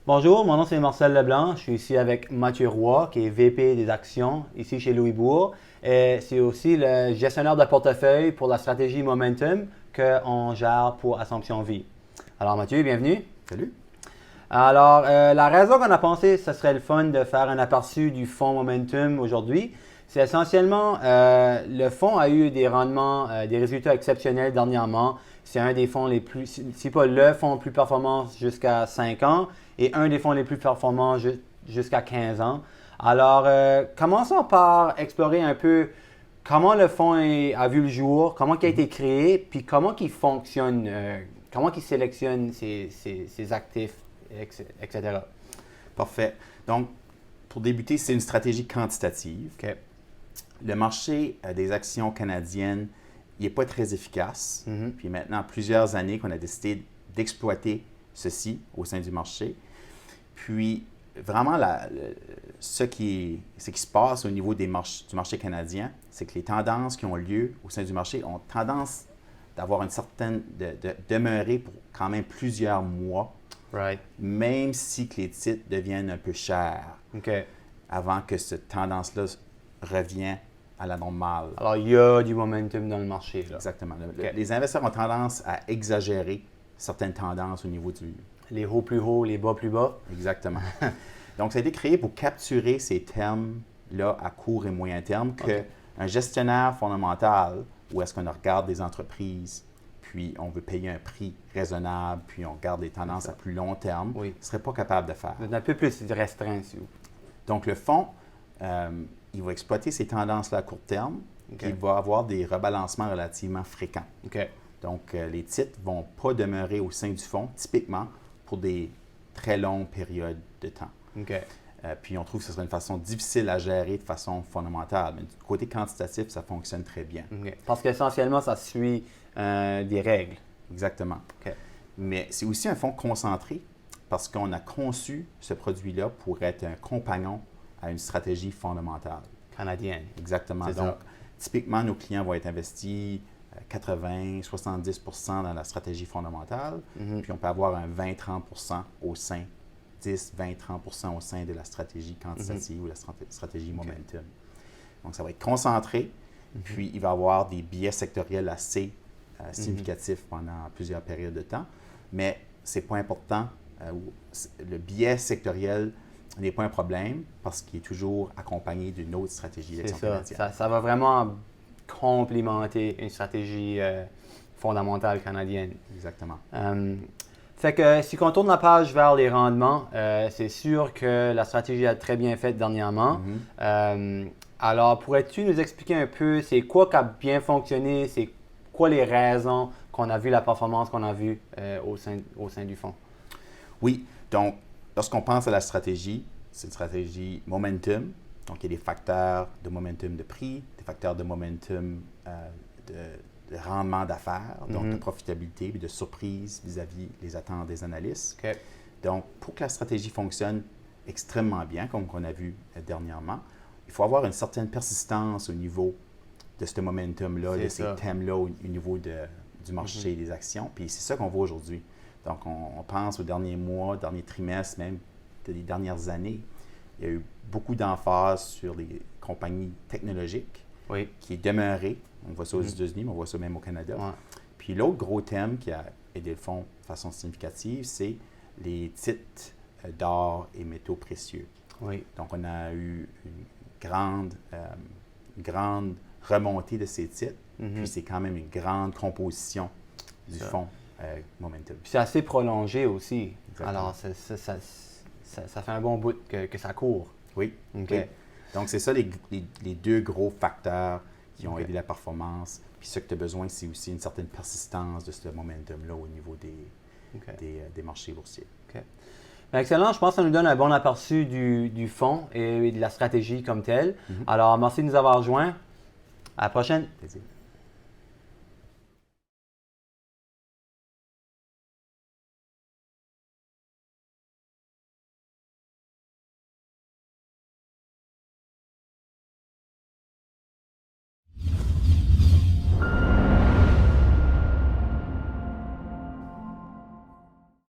Bonjour, mon nom c'est Marcel Leblanc. Je suis ici avec Mathieu Roy, qui est VP des actions ici chez Louis Bourg. Et c'est aussi le gestionnaire de portefeuille pour la stratégie Momentum qu'on gère pour Assomption Vie. Alors Mathieu, bienvenue. Salut. Alors, la raison qu'on a pensé, ce serait le fun de faire un aperçu du fonds Momentum aujourd'hui. C'est essentiellement, le fonds a eu des rendements, des résultats exceptionnels dernièrement. C'est un des fonds les plus, si pas le fonds le plus performant jusqu'à 5 ans et un des fonds les plus performants jusqu'à 15 ans. Alors, commençons par explorer un peu comment le fonds a vu le jour, comment il a été créé, puis comment il fonctionne, comment il sélectionne ses actifs, etc. Parfait. Donc, pour débuter, c'est une stratégie quantitative. OK. Le marché des actions canadiennes, il n'est pas très efficace. Mhm. Puis maintenant, plusieurs années qu'on a décidé d'exploiter ceci au sein du marché. Puis, vraiment, ce qui se passe au niveau du marché canadien, c'est que les tendances qui ont lieu au sein du marché ont tendance d'avoir une certaine, de demeurer pour quand même plusieurs mois, Right. même si que les titres deviennent un peu chers, OK. avant que cette tendance-là revienne à la normale. Alors, il y a du momentum dans le marché, là. Exactement. OK. Les investisseurs ont tendance à exagérer certaines tendances au niveau du... Les hauts plus hauts, les bas plus bas. Exactement. Donc, ça a été créé pour capturer ces termes-là à court et moyen terme qu'un gestionnaire fondamental, où est-ce qu'on regarde des entreprises, puis on veut payer un prix raisonnable, puis on regarde les tendances à plus long terme, Oui. ne serait pas capable de faire. Un peu plus restreint, si vous. Donc, le fonds, il va exploiter ces tendances-là à court terme, OK. puis il va avoir des rebalancements relativement fréquents. OK. Donc, les titres ne vont pas demeurer au sein du fonds, typiquement, pour des très longues périodes de temps. OK. Puis, on trouve que ce serait une façon difficile à gérer de façon fondamentale. Mais du côté quantitatif, ça fonctionne très bien. OK. Parce qu'essentiellement, ça suit des règles. Exactement. OK. Mais c'est aussi un fonds concentré parce qu'on a conçu ce produit-là pour être un compagnon à une stratégie fondamentale. Canadienne. Exactement. C'est Donc, ça. typiquement, nos clients vont être investis 80-70% dans la stratégie fondamentale, Mhm. puis on peut avoir un 20-30% au sein, 10-20-30% au sein de la stratégie quantitative ou la stratégie momentum. Donc, ça va être concentré, puis il va y avoir des biais sectoriels assez significatifs pendant plusieurs périodes de temps, mais ce n'est pas important. Le biais sectoriel n'est pas un problème parce qu'il est toujours accompagné d'une autre stratégie C'est d'action ça. canadienne. Ça va vraiment complémenter une stratégie fondamentale canadienne. Exactement. Fait que si on tourne la page vers les rendements, c'est sûr que la stratégie a très bien fait dernièrement. Alors, pourrais-tu nous expliquer un peu c'est quoi qui a bien fonctionné, c'est quoi les raisons qu'on a vu la performance qu'on a vue au sein du fonds? Oui, donc lorsqu'on pense à la stratégie, c'est une stratégie momentum. Donc, il y a des facteurs de momentum de prix, des facteurs de momentum de rendement d'affaires, donc de profitabilité et de surprise vis-à-vis les attentes des analystes. OK. Donc, pour que la stratégie fonctionne extrêmement bien, comme on a vu dernièrement, il faut avoir une certaine persistance au niveau de ce momentum-là, de ces thèmes-là au niveau du marché des actions. Puis c'est ça qu'on voit aujourd'hui. Donc, on pense aux derniers mois, derniers trimestres, même des dernières années. Il y a eu beaucoup d'emphase sur les compagnies technologiques qui est demeuré. On voit ça aux États-Unis, mais on voit ça même au Canada. Ouais. Puis l'autre gros thème qui a aidé le fonds de façon significative, c'est les titres d'or et métaux précieux. Oui. Donc, on a eu une grande remontée de ces titres. Puis c'est quand même une grande composition du fonds Momentum. Puis c'est assez prolongé aussi. Exactement. Alors, ça fait un bon bout que ça court. Oui. OK. Oui. Donc, c'est ça les deux gros facteurs qui ont aidé la performance. Puis ce que tu as besoin, c'est aussi une certaine persistance de ce momentum-là au niveau des marchés boursiers. OK. Bien, excellent. Je pense que ça nous donne un bon aperçu du fonds et de la stratégie comme telle. Alors, merci de nous avoir rejoints. À la prochaine. Plaisir.